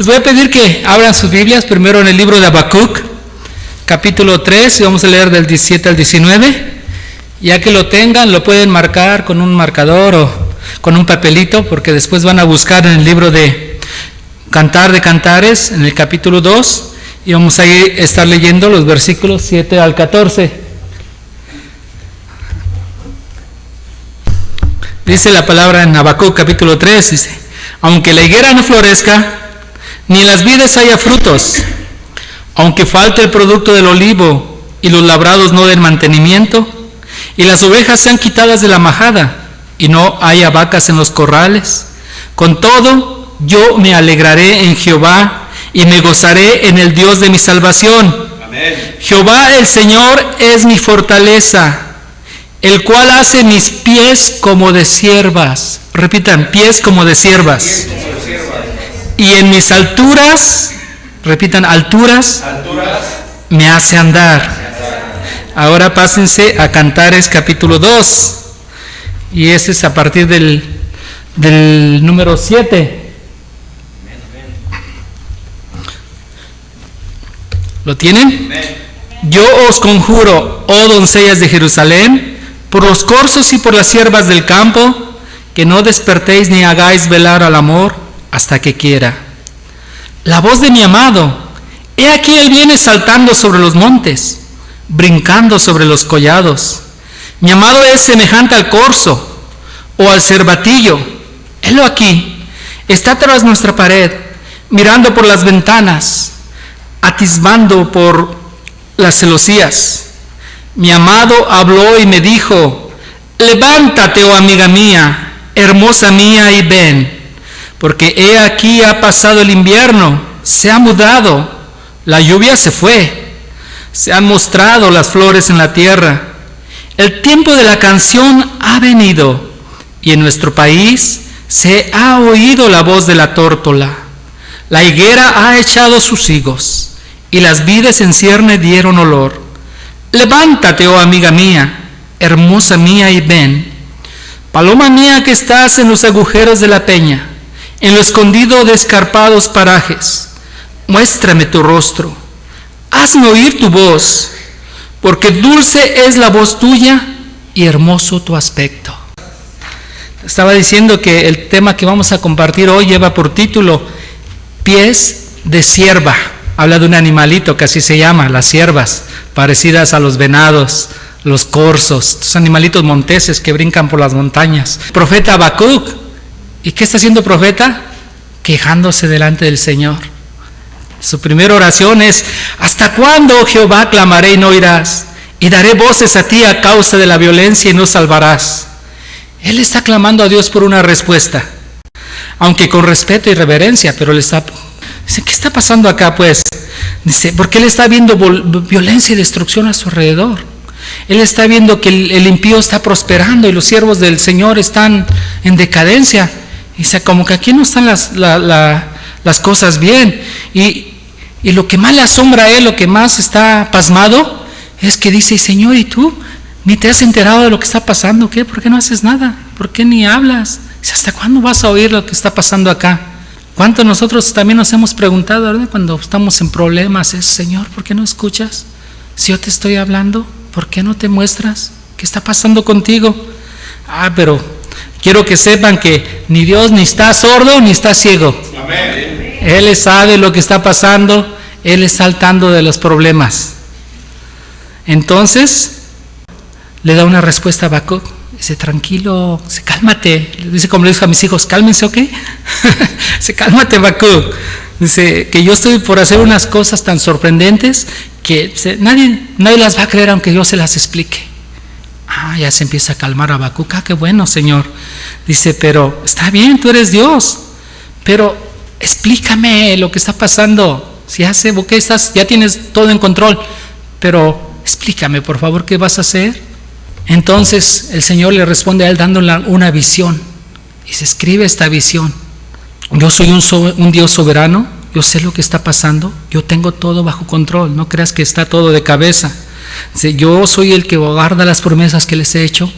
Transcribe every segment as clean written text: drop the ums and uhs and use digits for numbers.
Les voy a pedir que abran sus Biblias primero en el libro de Habacuc, capítulo 3, y vamos a leer del 17 al 19. Ya que lo tengan, lo pueden marcar con un marcador o con un papelito, porque después van a buscar en el libro de Cantar de Cantares, en el capítulo 2, y vamos a estar leyendo los versículos 7 al 14. Dice la palabra en Habacuc capítulo 3, dice: aunque la higuera no florezca, ni en las vides haya frutos, aunque falte el producto del olivo y los labrados no den mantenimiento, y las ovejas sean quitadas de la majada, y no haya vacas en los corrales, con todo yo me alegraré en Jehová, y me gozaré en el Dios de mi salvación. Amén. Jehová el Señor es mi fortaleza, el cual hace mis pies como de ciervas. Repitan, pies como de ciervas. Y en mis alturas, repitan, alturas, me hace andar. Ahora pásense a Cantares capítulo 2, y ese es a partir del número 7. ¿Lo tienen? Yo os conjuro, oh doncellas de Jerusalén, por los corzos y por las siervas del campo, que no despertéis ni hagáis velar al amor hasta que quiera. La voz de mi amado, he aquí él viene saltando sobre los montes, brincando sobre los collados. Mi amado es semejante al corzo o al cervatillo. Helo aquí, está tras nuestra pared, mirando por las ventanas, atisbando por las celosías. Mi amado habló y me dijo: levántate, oh amiga mía, hermosa mía, y ven, porque he aquí ha pasado el invierno, se ha mudado, la lluvia se fue, se han mostrado las flores en la tierra. El tiempo de la canción ha venido, y en nuestro país se ha oído la voz de la tórtola. La higuera ha echado sus higos, y las vides en cierne dieron olor. Levántate, oh amiga mía, hermosa mía, y ven. Paloma mía que estás en los agujeros de la peña, en lo escondido de escarpados parajes, muéstrame tu rostro, hazme oír tu voz, porque dulce es la voz tuya y hermoso tu aspecto. Estaba diciendo que el tema que vamos a compartir hoy lleva por título Pies de cierva. Habla de un animalito que así se llama, las ciervas, parecidas a los venados, los corzos, estos animalitos monteses que brincan por las montañas. Profeta Habacuc, ¿y qué está haciendo el profeta? Quejándose delante del Señor. Su primera oración es: ¿hasta cuándo, oh Jehová, clamaré y no oirás? Y daré voces a ti a causa de la violencia y no salvarás. Él está clamando a Dios por una respuesta, aunque con respeto y reverencia, pero dice: ¿qué está pasando acá pues? Dice, porque él está viendo violencia y destrucción a su alrededor. Él está viendo que el impío está prosperando y los siervos del Señor están en decadencia. Dice, como que aquí no están las cosas bien. Y lo que más le asombra a él, lo que más está pasmado, es que dice: Señor, ¿y tú? ¿Ni te has enterado de lo que está pasando? ¿Qué? ¿Por qué no haces nada? ¿Por qué ni hablas? Dice, ¿hasta cuándo vas a oír lo que está pasando acá? ¿Cuántos nosotros también nos hemos preguntado, ¿verdad? Cuando estamos en problemas, Señor, ¿por qué no escuchas? Si yo te estoy hablando, ¿por qué no te muestras? ¿Qué está pasando contigo? Pero quiero que sepan que ni Dios ni está sordo ni está ciego. Amén. Él sabe lo que está pasando, Él está al tanto de los problemas. Entonces, le da una respuesta a Habacuc. Dice: tranquilo, cálmate. Dice, como le dijo a mis hijos: cálmense, ¿ok? Dice: cálmate, Habacuc. Dice que yo estoy por hacer unas cosas tan sorprendentes que nadie las va a creer aunque yo se las explique. Ya se empieza a calmar a Habacuc. Qué bueno, Señor. Dice: pero está bien, tú eres Dios, pero explícame lo que está pasando. Si ya tienes todo en control, pero explícame, por favor, ¿qué vas a hacer? Entonces el Señor le responde a él dándole una visión. Y se escribe esta visión: yo soy un Dios soberano, yo sé lo que está pasando, yo tengo todo bajo control, no creas que está todo de cabeza. Dice, yo soy el que guarda las promesas que les he hecho,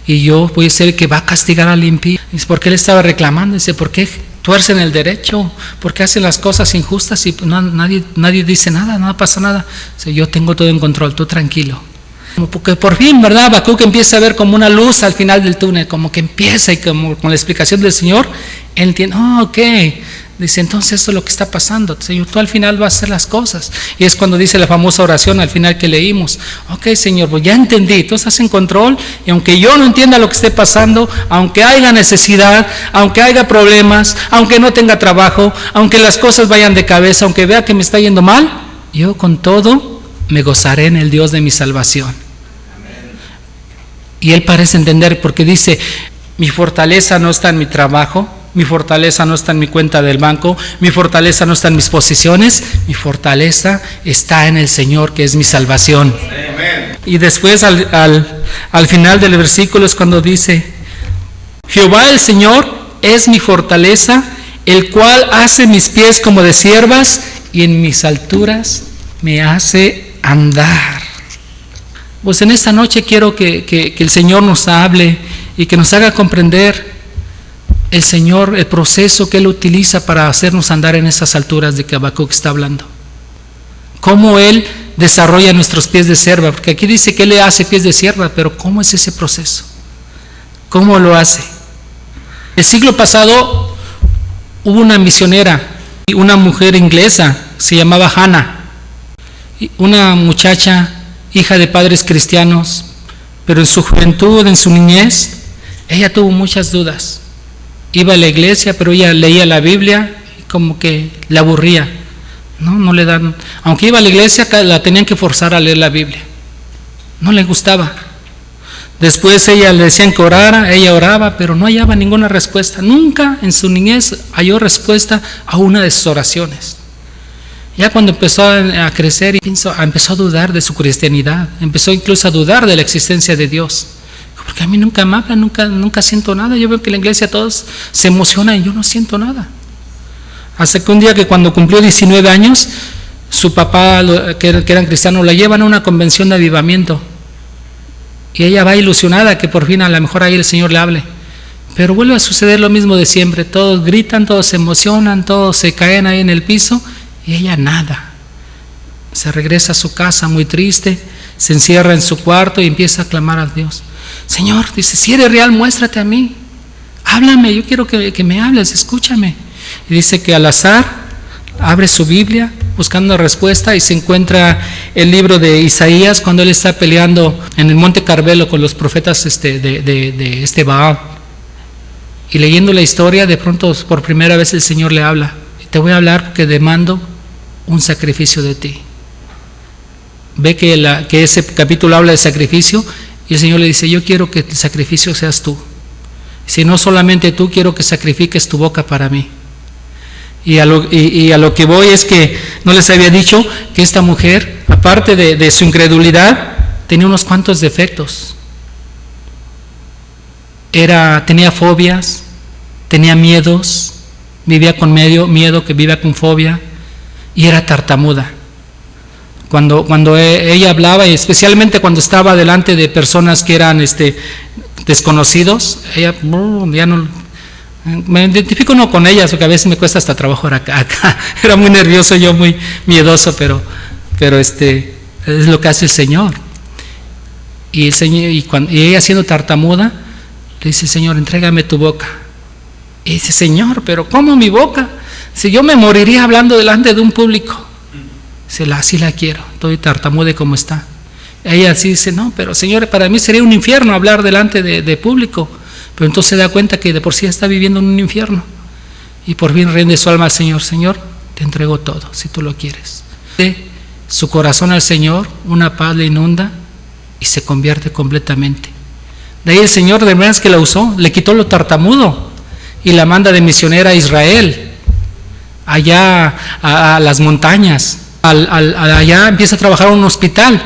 y yo voy a ser el que va a castigar al impío. Dice, ¿por qué le estaba reclamando? Dice, ¿por qué tuercen el derecho, porque hacen las cosas injustas y nadie dice nada, no pasa nada. Dice, yo tengo todo en control, tú tranquilo. Porque por fin, ¿verdad? Habacuc empieza a ver como una luz al final del túnel, como que empieza, y como con la explicación del Señor, él entiende, ok. Dice, entonces eso es lo que está pasando, Señor, tú al final vas a hacer las cosas. Y es cuando dice la famosa oración al final que leímos, ok, Señor, pues ya entendí, tú estás en control, y aunque yo no entienda lo que esté pasando, aunque haya necesidad, aunque haya problemas, aunque no tenga trabajo, aunque las cosas vayan de cabeza, aunque vea que me está yendo mal, yo con todo me gozaré en el Dios de mi salvación. Y él parece entender, porque dice, mi fortaleza no está en mi trabajo, mi fortaleza no está en mi cuenta del banco, mi fortaleza no está en mis posesiones, mi fortaleza está en el Señor, que es mi salvación. Amen. Y después al final del versículo es cuando dice, Jehová el Señor es mi fortaleza, el cual hace mis pies como de ciervas y en mis alturas me hace andar. Pues en esta noche quiero que el Señor nos hable y que nos haga comprender el Señor, el proceso que Él utiliza para hacernos andar en esas alturas de que Habacuc está hablando. Cómo Él desarrolla nuestros pies de cierva, porque aquí dice que Él le hace pies de cierva, pero ¿cómo es ese proceso? ¿Cómo lo hace? El siglo pasado hubo una misionera, una mujer inglesa, se llamaba Hannah, una muchacha, hija de padres cristianos, pero en su juventud, en su niñez, ella tuvo muchas dudas. Iba a la iglesia, pero ella leía la Biblia y como que la aburría. No le dan, aunque iba a la iglesia, la tenían que forzar a leer la Biblia. No le gustaba. Después ella le decían que orara, ella oraba, pero no hallaba ninguna respuesta. Nunca en su niñez halló respuesta a una de sus oraciones. Ya cuando empezó a crecer y empezó a dudar de su cristianidad, empezó incluso a dudar de la existencia de Dios. Porque a mí nunca me hablan, nunca siento nada. Yo veo que en la iglesia todos se emocionan y yo no siento nada. Hasta que un día, que cuando cumplió 19 años, su papá, que eran cristianos, la llevan a una convención de avivamiento. Y ella va ilusionada que por fin a lo mejor ahí el Señor le hable. Pero vuelve a suceder lo mismo de siempre. Todos gritan, todos se emocionan, todos se caen ahí en el piso y ella nada. Se regresa a su casa muy triste, se encierra en su cuarto y empieza a clamar a Dios. Señor, dice, si eres real, muéstrate a mí, háblame, yo quiero que me hables, escúchame. Y dice que al azar abre su Biblia buscando respuesta y se encuentra el libro de Isaías, cuando él está peleando en el Monte Carmelo con los profetas de Baal. Y leyendo la historia, de pronto por primera vez el Señor le habla: te voy a hablar porque demando un sacrificio de ti. Ve que ese capítulo habla de sacrificio. Y el Señor le dice: yo quiero que el sacrificio seas tú. Si no solamente tú, quiero que sacrifiques tu boca para mí. Y a lo que voy es que no les había dicho que esta mujer, aparte de su incredulidad, tenía unos cuantos defectos. Tenía fobias, tenía miedos, vivía con miedo que vivía con fobia, y era tartamuda. Cuando ella hablaba, y especialmente cuando estaba delante de personas que eran desconocidos, ella ya no me identifico con ella, porque a veces me cuesta hasta trabajo acá. Era muy nervioso, yo muy miedoso, pero es lo que hace el Señor. Y ella siendo tartamuda, le dice: Señor, entrégame tu boca. Y dice: Señor, pero ¿cómo mi boca? Si yo me moriría hablando delante de un público. Así la quiero, estoy tartamuda como está. Ella así dice: no, pero Señor, para mí sería un infierno hablar delante de público. Pero entonces se da cuenta que de por sí está viviendo en un infierno. Y por fin rinde su alma al Señor. Señor, te entrego todo, si tú lo quieres. De su corazón al Señor, una paz le inunda y se convierte completamente. De ahí el Señor, de verdad, que la usó, le quitó lo tartamudo y la manda de misionera a Israel, allá a las montañas. Allá empieza a trabajar en un hospital.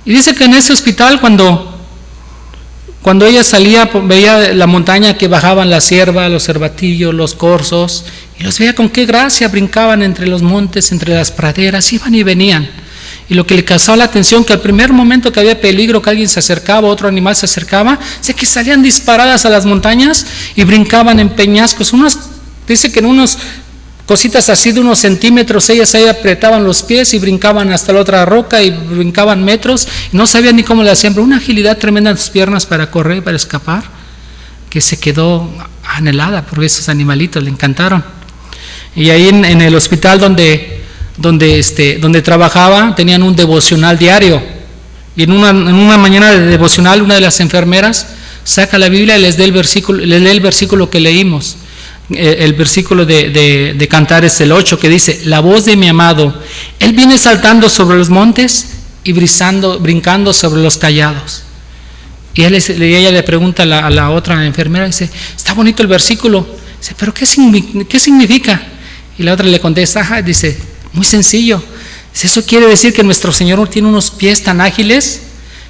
Y dice que en ese hospital, cuando ella salía, veía la montaña que bajaban la cierva, los cervatillos, los corzos, y los veía con qué gracia, brincaban entre los montes, entre las praderas, iban y venían. Y lo que le causaba la atención, que al primer momento que había peligro, que alguien se acercaba, otro animal se acercaba, sé que salían disparadas a las montañas y brincaban en peñascos, unas Dice que en unos cositas así de unos centímetros, ellas ahí apretaban los pies y brincaban hasta la otra roca y brincaban metros, y no sabían ni cómo le hacían, pero una agilidad tremenda en sus piernas para correr, para escapar, que se quedó anhelada por esos animalitos, le encantaron. Y ahí en el hospital donde trabajaba, tenían un devocional diario, y en una mañana de devocional, una de las enfermeras saca la Biblia y les lee el versículo que leímos. El versículo de Cantares, el 8, que dice: la voz de mi amado, él viene saltando sobre los montes y brincando sobre los callados. Y ella le pregunta a la otra enfermera, dice: está bonito el versículo. Dice: ¿pero qué significa? Y la otra le contesta, dice: muy sencillo. Dice: eso quiere decir que nuestro Señor tiene unos pies tan ágiles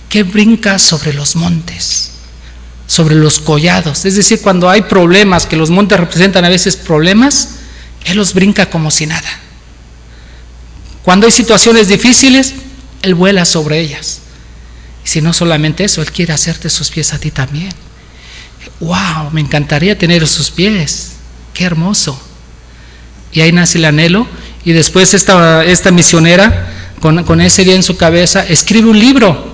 que brinca sobre los montes, sobre los collados. Es decir, cuando hay problemas, que los montes representan a veces problemas, Él los brinca como si nada. Cuando hay situaciones difíciles, Él vuela sobre ellas. Y si no solamente eso, Él quiere hacerte sus pies a ti también. ¡Wow! Me encantaría tener sus pies. ¡Qué hermoso! Y ahí nace el anhelo. Y después esta misionera, con ese día en su cabeza, escribe un libro,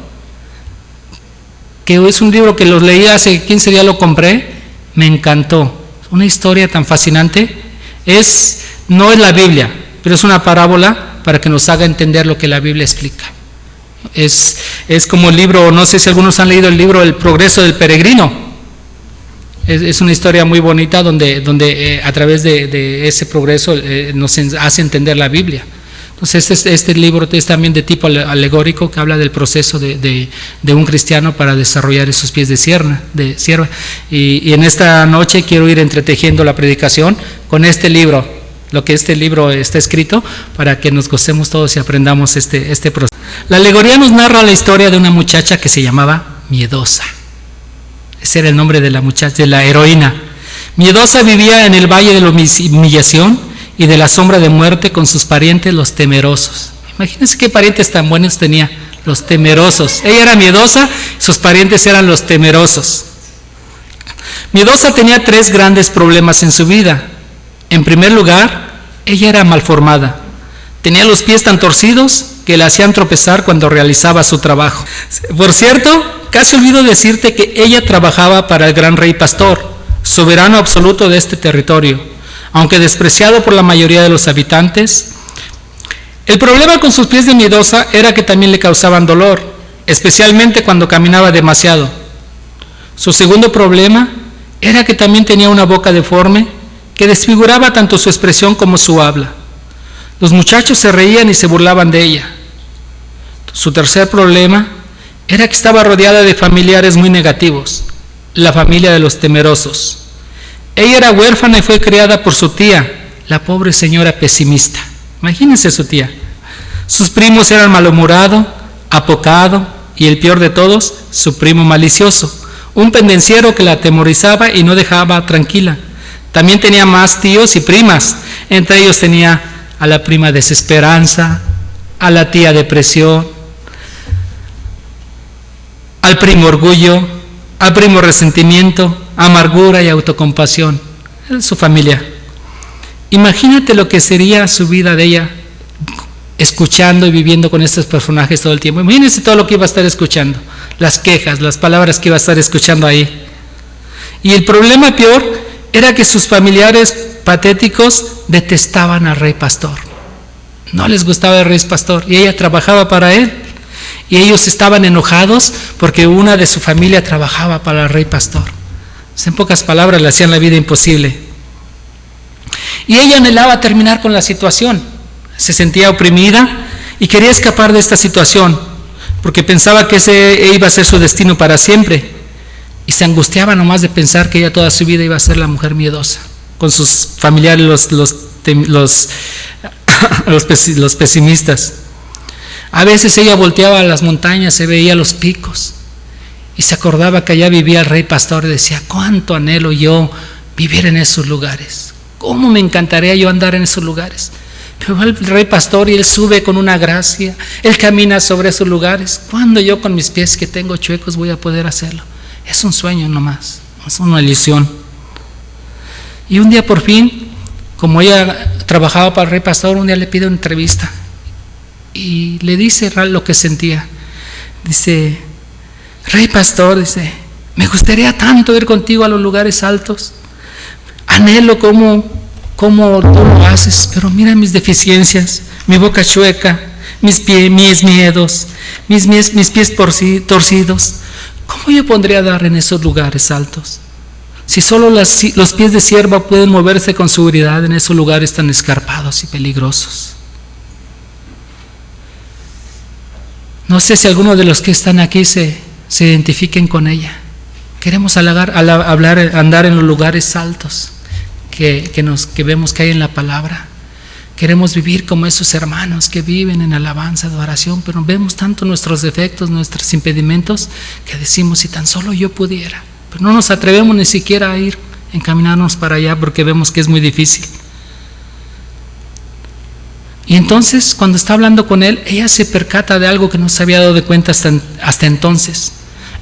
que es un libro que los leí hace 15 días, lo compré, me encantó. Una historia tan fascinante. No es la Biblia, pero es una parábola para que nos haga entender lo que la Biblia explica. Es como el libro, no sé si algunos han leído el libro El progreso del peregrino. Es una historia muy bonita donde a través de ese progreso nos hace entender la Biblia. Entonces este libro es también de tipo alegórico, que habla del proceso de un cristiano para desarrollar esos pies de sierva. Y en esta noche quiero ir entretejiendo la predicación con este libro, lo que este libro está escrito, para que nos gocemos todos y aprendamos este proceso. La alegoría nos narra la historia de una muchacha que se llamaba Miedosa. Ese era el nombre de la muchacha, de la heroína. Miedosa vivía en el valle de la humillación y de la sombra de muerte con sus parientes los temerosos. Imagínense qué parientes tan buenos tenía, los temerosos. Ella era miedosa, sus parientes eran los temerosos. Miedosa tenía 3 grandes problemas en su vida. En primer lugar, ella era malformada. Tenía los pies tan torcidos que la hacían tropezar cuando realizaba su trabajo. Por cierto, casi olvido decirte que ella trabajaba para el gran rey pastor, soberano absoluto de este territorio, aunque despreciado por la mayoría de los habitantes. El problema con sus pies de Miedosa era que también le causaban dolor, especialmente cuando caminaba demasiado. Su segundo problema era que también tenía una boca deforme que desfiguraba tanto su expresión como su habla. Los muchachos se reían y se burlaban de ella. Su tercer problema era que estaba rodeada de familiares muy negativos, la familia de los temerosos. Ella era huérfana y fue criada por su tía, la pobre señora pesimista. Imagínense su tía. Sus primos eran malhumorado, apocado y el peor de todos, su primo malicioso, un pendenciero que la atemorizaba y no dejaba tranquila. También tenía más tíos y primas. Entre ellos tenía a la prima desesperanza, a la tía depresión, al primo orgullo, al primo resentimiento, amargura y autocompasión. Era su familia. Imagínate lo que sería su vida de ella, escuchando y viviendo con estos personajes todo el tiempo. Imagínense todo lo que iba a estar escuchando, las quejas, las palabras que iba a estar escuchando ahí. Y el problema peor era que sus familiares patéticos detestaban al rey pastor. No les gustaba el rey pastor y ella trabajaba para él. Y ellos estaban enojados porque una de su familia trabajaba para el rey pastor. En pocas palabras, le hacían la vida imposible. Y ella anhelaba terminar con la situación. Se sentía oprimida y quería escapar de esta situación porque pensaba que ese iba a ser su destino para siempre. Y se angustiaba nomás de pensar que ella toda su vida iba a ser la mujer miedosa, con sus familiares los pesimistas. A veces ella volteaba a las montañas, se veía los picos y se acordaba que allá vivía el rey pastor y decía: cuánto anhelo yo vivir en esos lugares, cómo me encantaría yo andar en esos lugares. Pero el rey pastor y él sube con una gracia, él camina sobre esos lugares. ¿Cuándo yo con mis pies que tengo chuecos voy a poder hacerlo? Es un sueño nomás, es una ilusión. Y un día por fin como ella trabajaba para el rey pastor, un día le pide una entrevista y le dice lo que sentía. Dice: rey pastor, dice, me gustaría tanto ir contigo a los lugares altos, anhelo como tú lo haces, pero mira mis deficiencias, mi boca chueca, mis miedos, mis pies torcidos. ¿Cómo yo podría dar en esos lugares altos? Si solo los pies de sierva pueden moverse con seguridad en esos lugares tan escarpados y peligrosos. No sé si algunos de los que están aquí se identifiquen con ella. Queremos andar en los lugares altos que vemos que hay en la palabra. Queremos vivir como esos hermanos que viven en alabanza, adoración, pero vemos tanto nuestros defectos, nuestros impedimentos, que decimos: si tan solo yo pudiera. Pero no nos atrevemos ni siquiera a ir, encaminarnos para allá, porque vemos que es muy difícil. Y entonces, cuando está hablando con él, ella se percata de algo que no se había dado de cuenta hasta entonces.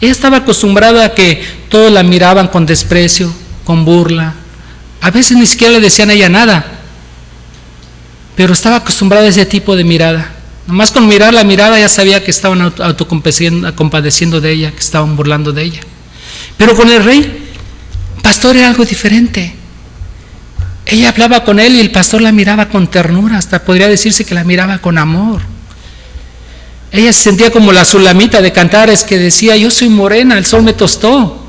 Ella estaba acostumbrada a que todos la miraban con desprecio, con burla. A veces ni siquiera le decían a ella nada, pero estaba acostumbrada a ese tipo de mirada. Nomás con mirar la mirada ya sabía que estaban compadeciendo de ella, que estaban burlando de ella. Pero con el rey pastor era algo diferente. Ella hablaba con él y el pastor la miraba con ternura, hasta podría decirse que la miraba con amor. Ella se sentía como la Sulamita de Cantares, que decía: yo soy morena, el sol me tostó.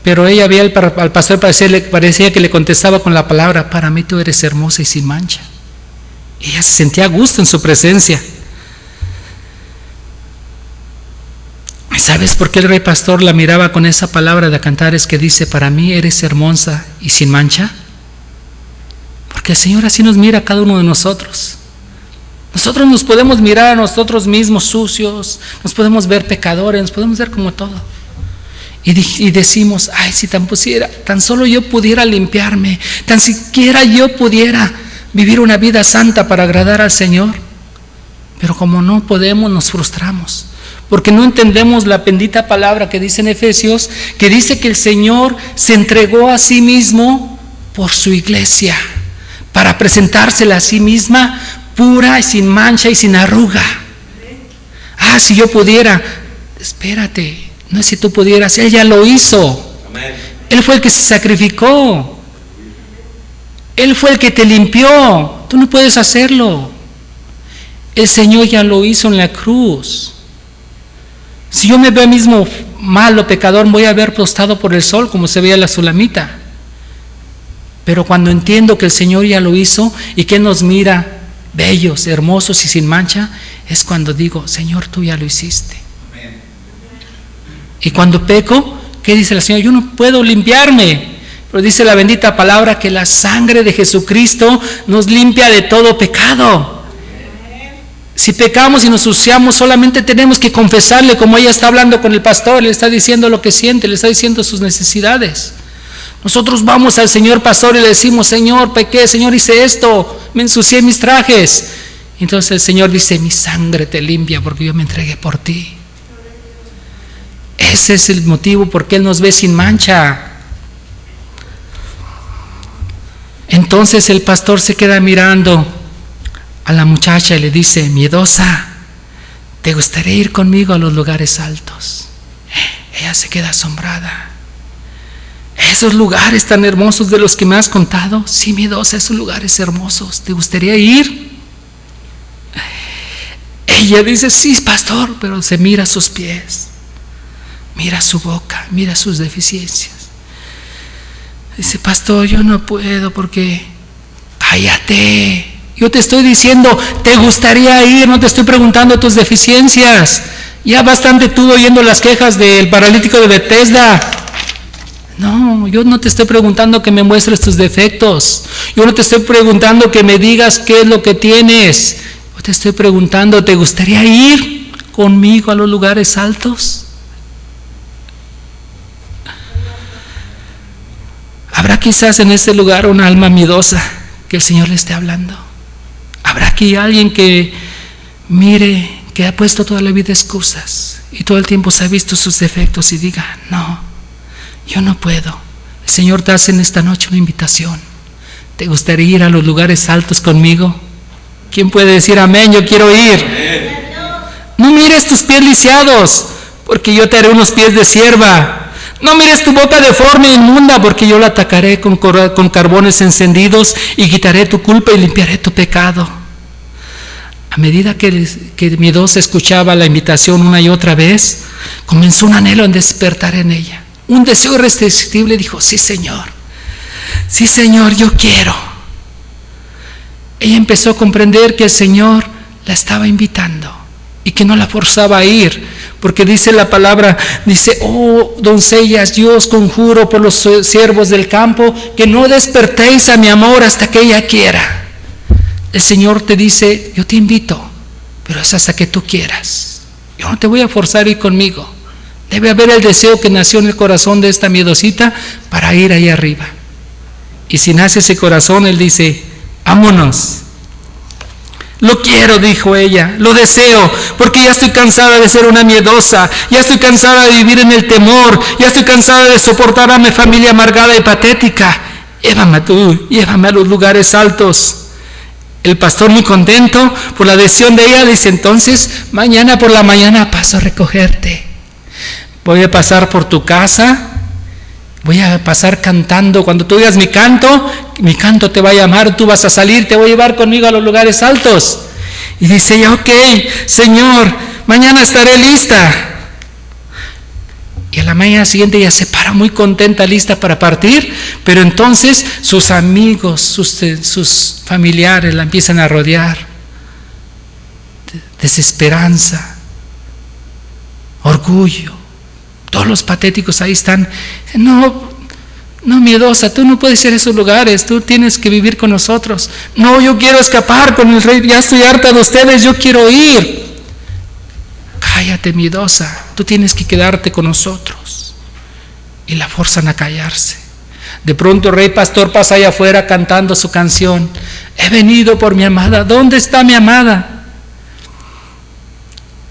Pero ella veía al pastor, parecía que le contestaba con la palabra: para mí tú eres hermosa y sin mancha. Ella se sentía a gusto en su presencia. ¿Y sabes por qué el rey pastor la miraba con esa palabra de Cantares que dice: para mí eres hermosa y sin mancha? Porque el Señor así nos mira a cada uno de nosotros. Nosotros nos podemos mirar a nosotros mismos sucios, nos podemos ver pecadores, nos podemos ver como todo. Y decimos: ay, si tan solo yo pudiera limpiarme, tan siquiera yo pudiera vivir una vida santa para agradar al Señor. Pero como no podemos, nos frustramos, porque no entendemos la bendita palabra que dice en Efesios, que dice que el Señor se entregó a sí mismo por su iglesia, para presentársela a sí misma pura y sin mancha y sin arruga. Ah, si yo pudiera. Espérate, no es si tú pudieras, Él ya lo hizo. Él fue el que se sacrificó. Él fue el que te limpió. Tú no puedes hacerlo. El Señor ya lo hizo en la cruz. Si yo me veo mismo malo, pecador, voy a ver tostado por el sol, como se veía la Sulamita. Pero cuando entiendo que el Señor ya lo hizo y que nos mira bellos, hermosos y sin mancha, es cuando digo: Señor, tú ya lo hiciste. Amén. Y cuando peco, ¿qué dice el Señor? Yo no puedo limpiarme, pero dice la bendita palabra que la sangre de Jesucristo nos limpia de todo pecado. Si pecamos y nos suciamos, solamente tenemos que confesarle, como ella está hablando con el pastor, le está diciendo lo que siente, le está diciendo sus necesidades. Nosotros vamos al Señor pastor y le decimos: Señor, pequé, Señor, hice esto, me ensucié mis trajes. Entonces el Señor dice: mi sangre te limpia porque yo me entregué por ti. Ese es el motivo por qué Él nos ve sin mancha. Entonces el pastor se queda mirando a la muchacha y le dice: miedosa, ¿te gustaría ir conmigo a los lugares altos? Ella se queda asombrada. Esos lugares tan hermosos de los que me has contado, sí, miedosa, esos lugares hermosos, ¿te gustaría ir? Ella dice: sí, pastor, pero se mira sus pies, mira su boca, mira sus deficiencias. Dice: pastor, yo no puedo porque, cállate. Yo te estoy diciendo, ¿te gustaría ir? No te estoy preguntando tus deficiencias. Ya bastante tú oyendo las quejas del paralítico de Bethesda. No, yo no te estoy preguntando que me muestres tus defectos. Yo no te estoy preguntando que me digas qué es lo que tienes. Yo te estoy preguntando: ¿te gustaría ir conmigo a los lugares altos? Habrá quizás en este lugar una alma miedosa que el Señor le esté hablando. Habrá aquí alguien que mire, que ha puesto toda la vida excusas y todo el tiempo se ha visto sus defectos y diga: no, yo no puedo. El Señor te hace en esta noche una invitación. ¿Te gustaría ir a los lugares altos conmigo? ¿Quién puede decir amén? Yo quiero ir. No mires tus pies lisiados, porque yo te haré unos pies de sierva. No mires tu boca deforme e inmunda, porque yo la atacaré con carbones encendidos y quitaré tu culpa y limpiaré tu pecado. A medida que Miedosa escuchaba la invitación una y otra vez, comenzó un anhelo en despertar en ella. Un deseo irresistible. Dijo: sí, Señor, yo quiero. Ella empezó a comprender que el Señor la estaba invitando y que no la forzaba a ir, porque dice la palabra, dice: oh doncellas, yo os conjuro por los siervos del campo que no despertéis a mi amor hasta que ella quiera. El Señor te dice: yo te invito, pero es hasta que tú quieras. Yo no te voy a forzar a ir conmigo. Debe haber el deseo que nació en el corazón de esta Miedosita para ir ahí arriba. Y si nace ese corazón, Él dice: vámonos. Lo quiero, dijo ella, lo deseo, porque ya estoy cansada de ser una miedosa, ya estoy cansada de vivir en el temor, ya estoy cansada de soportar a mi familia amargada y patética. Llévame a los lugares altos. El pastor, muy contento por la decisión de ella, dice: entonces mañana por la mañana paso a recogerte. Voy a pasar por tu casa, voy a pasar cantando. Cuando tú oigas mi canto te va a llamar, tú vas a salir, te voy a llevar conmigo a los lugares altos. Y dice ella: ok, Señor, mañana estaré lista. Y a la mañana siguiente ella se para muy contenta, lista para partir, pero entonces sus amigos, sus familiares la empiezan a rodear. Desesperanza, orgullo, todos los patéticos ahí están. No, Miedosa, tú no puedes ir a esos lugares, tú tienes que vivir con nosotros. No, yo quiero escapar con el rey, ya estoy harta de ustedes, yo quiero ir. Cállate, Miedosa, tú tienes que quedarte con nosotros. Y la forzan a callarse. De pronto el rey pastor pasa allá afuera cantando su canción: he venido por mi amada, ¿dónde está mi amada?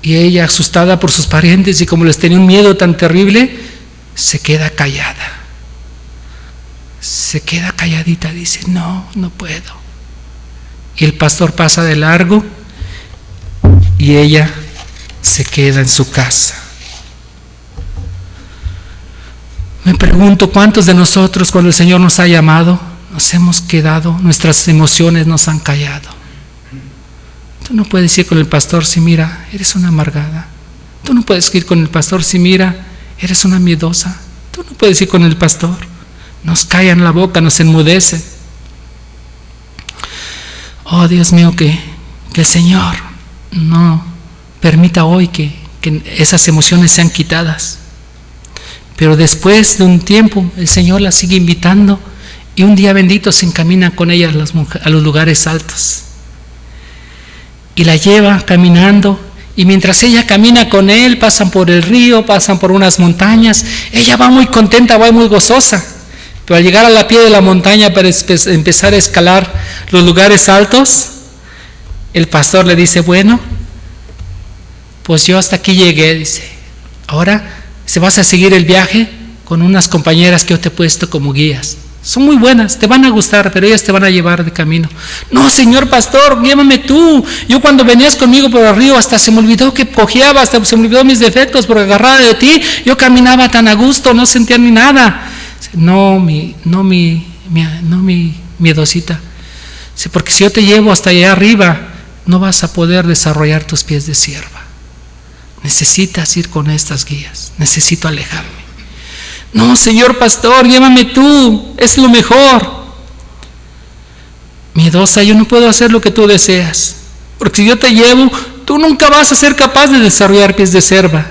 Y ella, asustada por sus parientes y como les tenía un miedo tan terrible, se queda callada. Se queda calladita, dice: no puedo. Y el pastor pasa de largo y ella se queda en su casa. Me pregunto, ¿cuántos de nosotros, cuando el Señor nos ha llamado, nos hemos quedado, nuestras emociones nos han callado? Tú no puedes ir con el pastor si mira, eres una amargada. Tú no puedes ir con el pastor si mira, eres una miedosa. Tú no puedes ir con el pastor. Nos callan la boca, nos enmudecen. Oh Dios mío, que el Señor no permita hoy que esas emociones sean quitadas. Pero después de un tiempo el Señor la sigue invitando y un día bendito se encamina con ella a los lugares altos y la lleva caminando. Y mientras ella camina con él, pasan por el río, pasan por unas montañas. Ella va muy contenta, va muy gozosa. Pero al llegar a la pie de la montaña para empezar a escalar los lugares altos, el pastor le dice: bueno, pues yo hasta aquí llegué, dice. Ahora se vas a seguir el viaje con unas compañeras que yo te he puesto como guías. Son muy buenas, te van a gustar, pero ellas te van a llevar de camino. No, señor pastor, llévame tú. Yo cuando venías conmigo por el río hasta se me olvidó que cojeaba, hasta se me olvidó mis defectos, porque agarrada de ti yo caminaba tan a gusto, no sentía ni nada. No, mi miedosita. Porque si yo te llevo hasta allá arriba, no vas a poder desarrollar tus pies de sierva. Necesitas ir con estas guías. Necesito alejarme. No, señor pastor, llévame tú, es lo mejor. Miedosa, yo no puedo hacer lo que tú deseas, porque si yo te llevo, tú nunca vas a ser capaz de desarrollar pies de sierva.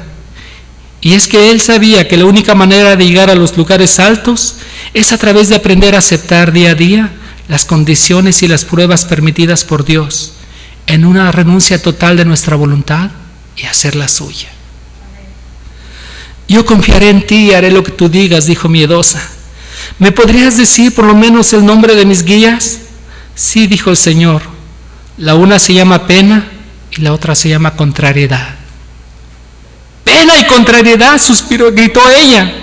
Y es que él sabía que la única manera de llegar a los lugares altos es a través de aprender a aceptar día a día las condiciones y las pruebas permitidas por Dios, en una renuncia total de nuestra voluntad y hacerla suya. Yo confiaré en ti y haré lo que tú digas, dijo Miedosa. ¿Me podrías decir por lo menos el nombre de mis guías? Sí, dijo el Señor. La una se llama pena y la otra se llama contrariedad. Pena y contrariedad, suspiró, gritó ella.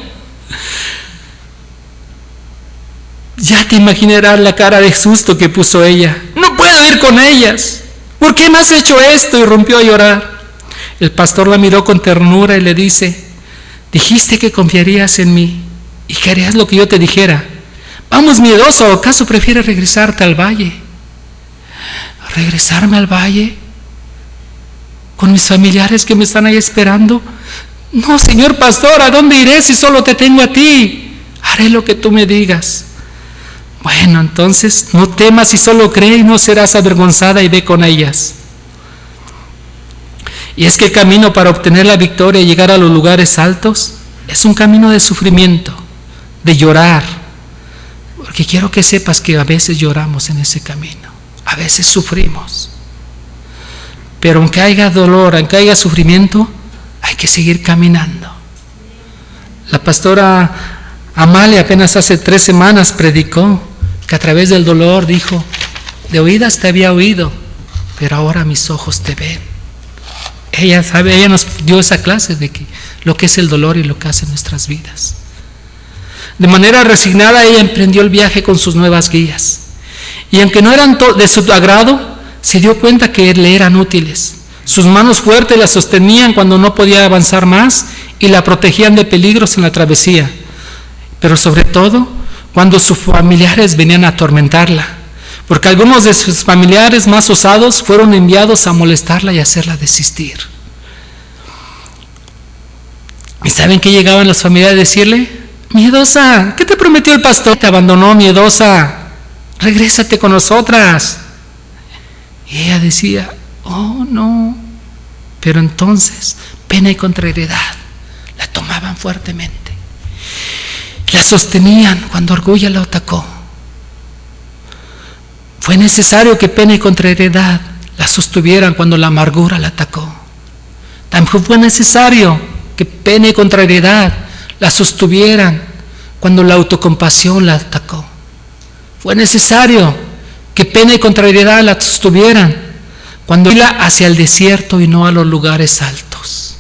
Ya te imaginarás la cara de susto que puso ella. No puedo ir con ellas. ¿Por qué me has hecho esto? Y rompió a llorar. El pastor la miró con ternura y le dice: dijiste que confiarías en mí y que harías lo que yo te dijera. Vamos, miedosa, ¿o acaso prefieres regresarte al valle? ¿Regresarme al valle? ¿Con mis familiares que me están ahí esperando? No, señor pastor, ¿a dónde iré si solo te tengo a ti? Haré lo que tú me digas. Bueno, entonces no temas y solo cree y no serás avergonzada, y ve con ellas. Y es que el camino para obtener la victoria y llegar a los lugares altos es un camino de sufrimiento, de llorar. Porque quiero que sepas que a veces lloramos en ese camino, a veces sufrimos. Pero aunque haya dolor, aunque haya sufrimiento, hay que seguir caminando. La pastora Amalia apenas hace 3 semanas predicó que a través del dolor dijo: de oídas te había oído, pero ahora mis ojos te ven. Ella nos dio esa clase de que lo que es el dolor y lo que hace en nuestras vidas. De manera resignada ella emprendió el viaje con sus nuevas guías. Y aunque no eran de su agrado, se dio cuenta que le eran útiles. Sus manos fuertes la sostenían cuando no podía avanzar más y la protegían de peligros en la travesía. Pero sobre todo, cuando sus familiares venían a atormentarla, porque algunos de sus familiares más osados fueron enviados a molestarla y hacerla desistir. ¿Y saben qué llegaban los familiares a decirle? Miedosa, ¿qué te prometió el pastor? Te abandonó, miedosa, regrésate con nosotras. Y ella decía: oh no. Pero entonces, pena y contrariedad la tomaban fuertemente. La sostenían cuando orgullo la atacó. Fue necesario que pena y contrariedad la sostuvieran cuando la amargura la atacó. También fue necesario que pena y contrariedad la sostuvieran cuando la autocompasión la atacó. Fue necesario que pena y contrariedad la sostuvieran cuando iba hacia el desierto y no a los lugares altos.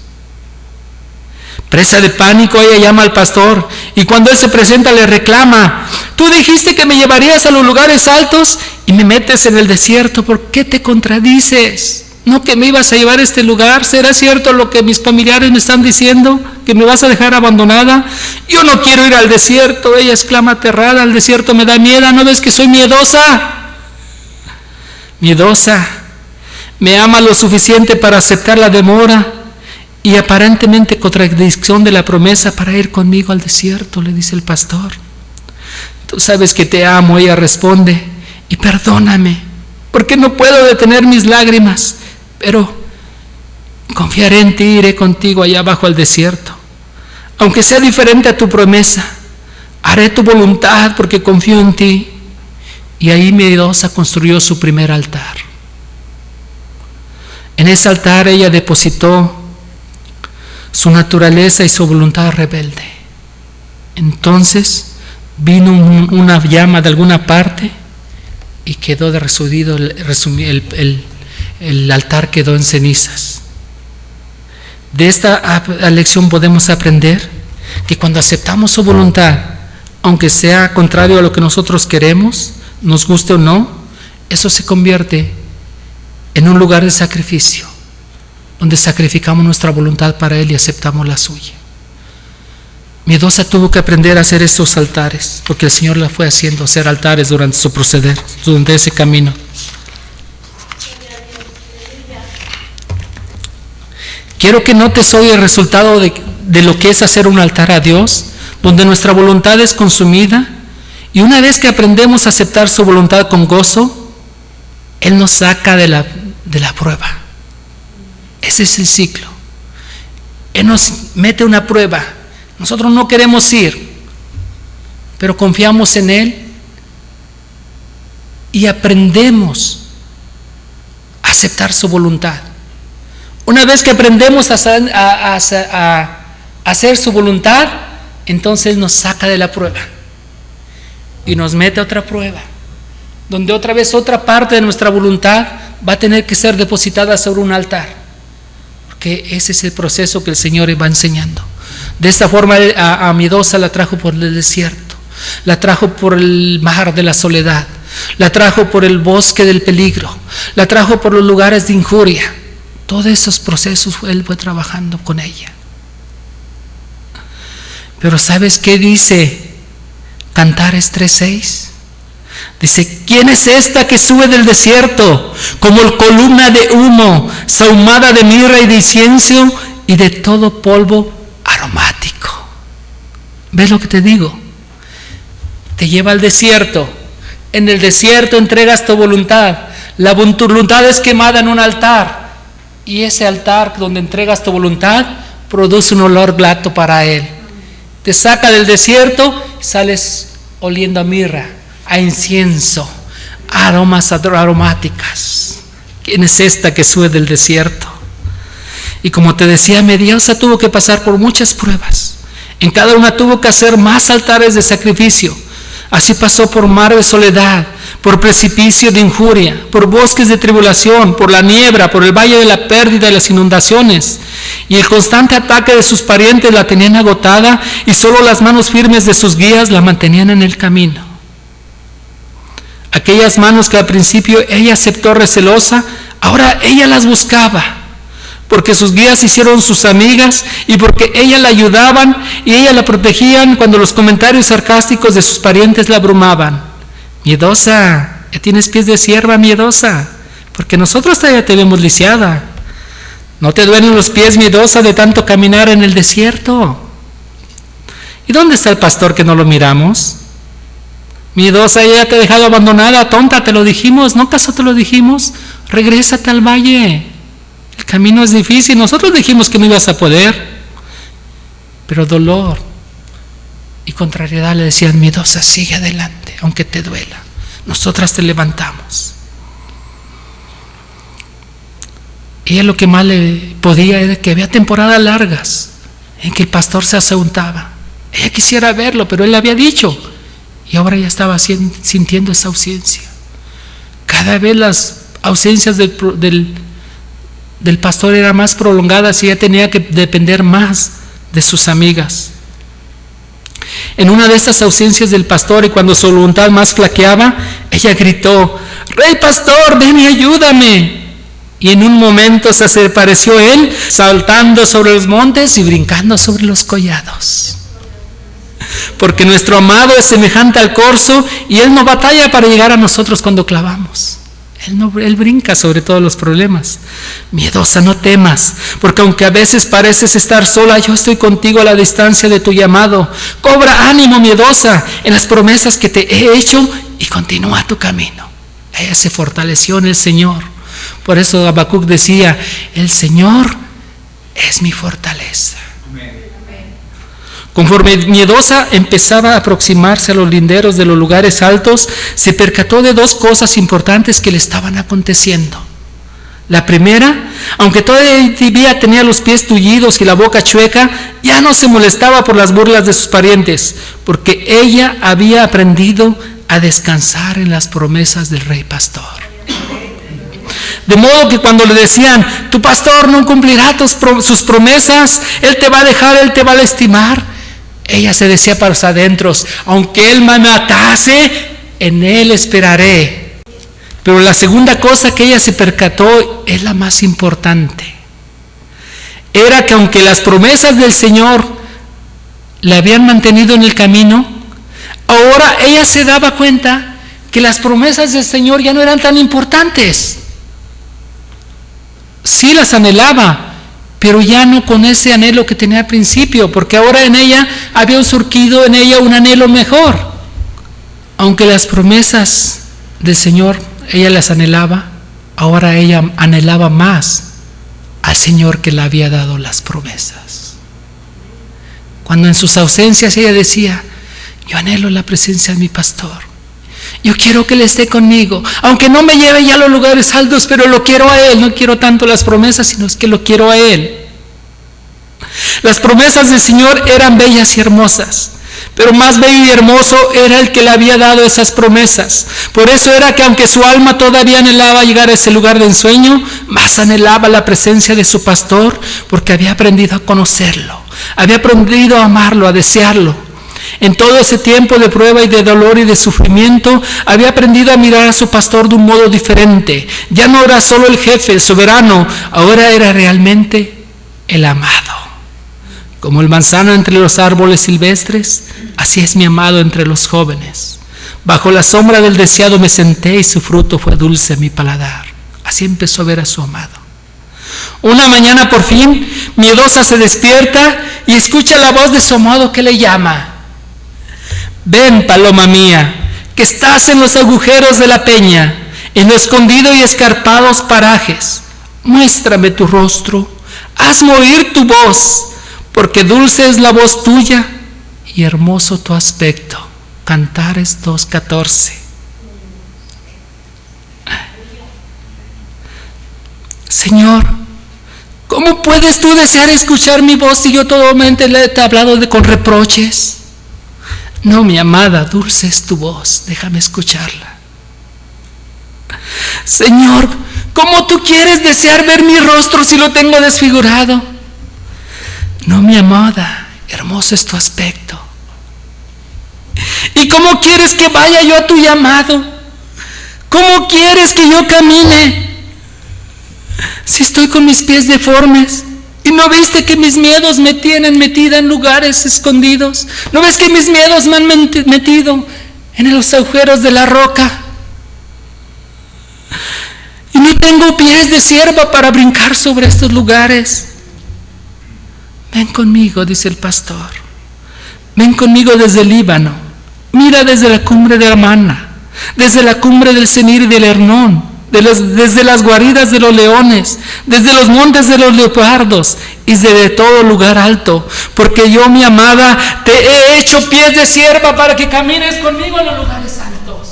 Presa de pánico, ella llama al pastor y cuando él se presenta le reclama: tú dijiste que me llevarías a los lugares altos y me metes en el desierto. ¿Por qué te contradices? ¿No que me ibas a llevar a este lugar? ¿Será cierto lo que mis familiares me están diciendo? ¿Que me vas a dejar abandonada? Yo no quiero ir al desierto. Ella exclama aterrada: al desierto me da miedo. ¿No ves que soy miedosa? Miedosa. Me ama lo suficiente para aceptar la demora y aparentemente contradicción de la promesa para ir conmigo al desierto, le dice el pastor. Tú sabes que te amo, ella responde, y perdóname, porque no puedo detener mis lágrimas, pero confiaré en ti, iré contigo allá abajo al desierto. Aunque sea diferente a tu promesa, haré tu voluntad porque confío en ti. Y ahí miedosa construyó su primer altar. En ese altar ella depositó su naturaleza y su voluntad rebelde. Entonces vino una llama de alguna parte y quedó resumido, el altar quedó en cenizas. De esta lección podemos aprender que cuando aceptamos su voluntad, aunque sea contrario a lo que nosotros queremos, nos guste o no, eso se convierte en un lugar de sacrificio, donde sacrificamos nuestra voluntad para Él y aceptamos la suya. Miedosa tuvo que aprender a hacer estos altares, porque el Señor la fue haciendo hacer altares durante su proceder, durante ese camino. Quiero que notes hoy el resultado de lo que es hacer un altar a Dios, donde nuestra voluntad es consumida, y una vez que aprendemos a aceptar su voluntad con gozo, Él nos saca de la prueba. Ese es el ciclo. Él nos mete una prueba. Nosotros no queremos ir, pero confiamos en Él y aprendemos a aceptar su voluntad. Una vez que aprendemos a hacer su voluntad, entonces Él nos saca de la prueba y nos mete a otra prueba, donde otra vez otra parte de nuestra voluntad va a tener que ser depositada sobre un altar, porque ese es el proceso que el Señor va enseñando. De esta forma a Miedosa la trajo por el desierto, la trajo por el mar de la soledad, la trajo por el bosque del peligro, la trajo por los lugares de injuria. Todos esos procesos Él fue trabajando con ella. Pero ¿sabes qué dice Cantares 3:6? Dice: ¿quién es esta que sube del desierto como columna de humo, sahumada de mirra y de incienso y de todo polvo aromático? ¿Ves lo que te digo? Te lleva al desierto. En el desierto entregas tu voluntad. La voluntad es quemada en un altar, y ese altar donde entregas tu voluntad produce un olor grato para Él. Te saca del desierto, sales oliendo a mirra, a incienso, aromas aromáticas. ¿Quién es esta que sube del desierto? Y como te decía, Mediosa tuvo que pasar por muchas pruebas. En cada una tuvo que hacer más altares de sacrificio. Así pasó por mar de soledad, por precipicio de injuria, por bosques de tribulación, por la niebla, por el valle de la pérdida y las inundaciones. Y el constante ataque de sus parientes la tenían agotada, y solo las manos firmes de sus guías la mantenían en el camino. Aquellas manos que al principio ella aceptó recelosa, ahora ella las buscaba, porque sus guías se hicieron sus amigas, y porque ella la ayudaban y ella la protegían cuando los comentarios sarcásticos de sus parientes la abrumaban. Miedosa, ya tienes pies de sierva, miedosa, porque nosotros todavía te vemos lisiada. ¿No te duelen los pies, miedosa, de tanto caminar en el desierto? ¿Y dónde está el pastor que no lo miramos? Miedosa, ella te ha dejado abandonada, tonta, te lo dijimos, ¿no acaso te lo dijimos? Regrésate al valle, el camino es difícil, nosotros dijimos que no ibas a poder. Pero dolor y contrariedad le decían: miedosa, sigue adelante, aunque te duela, nosotras te levantamos. Ella lo que más le podía era que había temporadas largas en que el pastor se ausentaba. Ella quisiera verlo, pero él le había dicho, y ahora ya estaba sintiendo esa ausencia. Cada vez las ausencias del pastor eran más prolongadas, y ella tenía que depender más de sus amigas. En una de estas ausencias del pastor, y cuando su voluntad más flaqueaba, ella gritó: Rey pastor, ven y ayúdame. Y en un momento se apareció él, saltando sobre los montes y brincando sobre los collados. Porque nuestro amado es semejante al corzo, y él no batalla para llegar a nosotros cuando clavamos. Él brinca sobre todos los problemas. Miedosa, no temas, porque aunque a veces pareces estar sola, yo estoy contigo a la distancia de tu llamado. Cobra ánimo, miedosa, en las promesas que te he hecho, y continúa tu camino. Ella se fortaleció en el Señor. Por eso Habacuc decía: el Señor es mi fortaleza. Conforme miedosa empezaba a aproximarse a los linderos de los lugares altos, se percató de dos cosas importantes que le estaban aconteciendo. La primera, aunque todavía tenía los pies tullidos y la boca chueca, ya no se molestaba por las burlas de sus parientes, porque ella había aprendido a descansar en las promesas del Rey Pastor. De modo que cuando le decían: tu pastor no cumplirá sus promesas, él te va a dejar, él te va a lastimar, ella se decía para los adentros: aunque él me matase, en él esperaré. Pero la segunda cosa que ella se percató es la más importante. Era que aunque las promesas del Señor le habían mantenido en el camino, ahora ella se daba cuenta que las promesas del Señor ya no eran tan importantes. Sí las anhelaba, pero ya no con ese anhelo que tenía al principio, porque ahora en ella había surgido en ella un anhelo mejor. Aunque las promesas del Señor ella las anhelaba, ahora ella anhelaba más al Señor que le había dado las promesas. Cuando en sus ausencias ella decía: yo anhelo la presencia de mi pastor, yo quiero que Él esté conmigo, aunque no me lleve ya a los lugares altos, pero lo quiero a Él. No quiero tanto las promesas, sino es que lo quiero a Él. Las promesas del Señor eran bellas y hermosas, pero más bello y hermoso era el que le había dado esas promesas. Por eso era que aunque su alma todavía anhelaba llegar a ese lugar de ensueño, más anhelaba la presencia de su pastor, porque había aprendido a conocerlo, había aprendido a amarlo, a desearlo. En todo ese tiempo de prueba y de dolor y de sufrimiento, había aprendido a mirar a su pastor de un modo diferente. Ya no era solo el jefe, el soberano, ahora era realmente el amado. Como el manzano entre los árboles silvestres, así es mi amado entre los jóvenes. Bajo la sombra del deseado me senté y su fruto fue dulce a mi paladar. Así empezó a ver a su amado. Una mañana por fin, miedosa se despierta y escucha la voz de su amado que le llama. Ven, paloma mía, que estás en los agujeros de la peña, en los escondidos y escarpados parajes. Muéstrame tu rostro, hazme oír tu voz, porque dulce es la voz tuya y hermoso tu aspecto. Cantares 2:14. Señor, ¿cómo puedes tú desear escuchar mi voz si yo totalmente le he hablado con reproches? No, mi amada, dulce es tu voz, déjame escucharla. Señor, ¿cómo tú quieres desear ver mi rostro si lo tengo desfigurado? No, mi amada, hermoso es tu aspecto. ¿Y cómo quieres que vaya yo a tu llamado? ¿Cómo quieres que yo camine si estoy con mis pies deformes? ¿Y no viste que mis miedos me tienen metida en lugares escondidos? ¿No ves que mis miedos me han metido en los agujeros de la roca? Y no tengo pies de sierva para brincar sobre estos lugares. Ven conmigo, dice el pastor. Ven conmigo desde el Líbano. Mira desde la cumbre de Hermana, desde la cumbre del Senir y del Hernón, desde las guaridas de los leones, desde los montes de los leopardos y desde todo lugar alto, porque yo, mi amada, te he hecho pies de sierva para que camines conmigo en los lugares altos.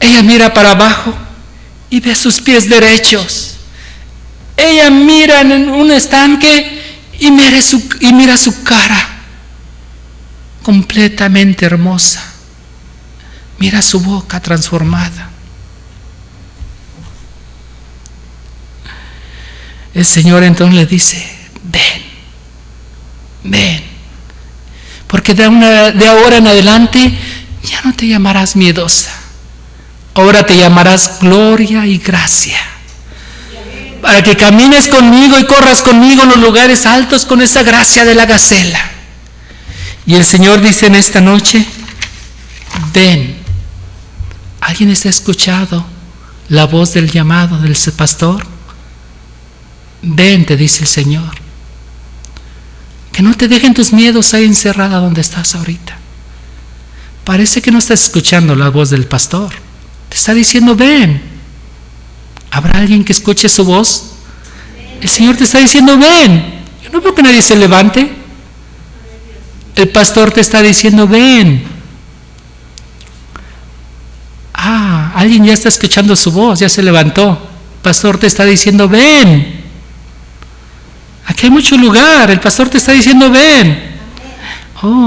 Ella mira para abajo y ve sus pies derechos. Ella mira en un estanque y mira su cara completamente hermosa. Mira su boca transformada. El Señor entonces le dice, ven, porque de ahora en adelante ya no te llamarás miedosa, ahora te llamarás gloria y gracia, para que camines conmigo y corras conmigo en los lugares altos con esa gracia de la gacela. Y el Señor dice en esta noche, ven. ¿Alguien está escuchando la voz del llamado del pastor? Ven, te dice el Señor. Que no te dejen tus miedos ahí encerrada donde estás ahorita. Parece que no estás escuchando la voz del pastor. Te está diciendo, ven. ¿Habrá alguien que escuche su voz? El Señor te está diciendo, ven. Yo no veo que nadie se levante. El pastor te está diciendo, ven. Alguien ya está escuchando su voz, ya se levantó. El pastor te está diciendo, ven. Aquí hay mucho lugar, el pastor te está diciendo, ven.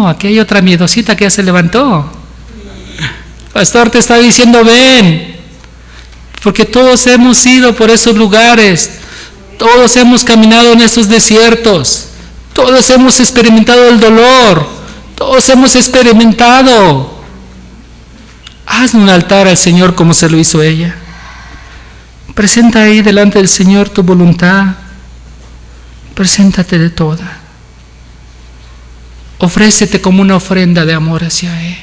Aquí hay otra miedosita que ya se levantó. El pastor te está diciendo, ven. Porque todos hemos ido por esos lugares, todos hemos caminado en esos desiertos, todos hemos experimentado el dolor, todos hemos experimentado. Haz un altar al Señor como se lo hizo ella. Presenta ahí delante del Señor tu voluntad. Preséntate de toda. Ofrécete como una ofrenda de amor hacia Él.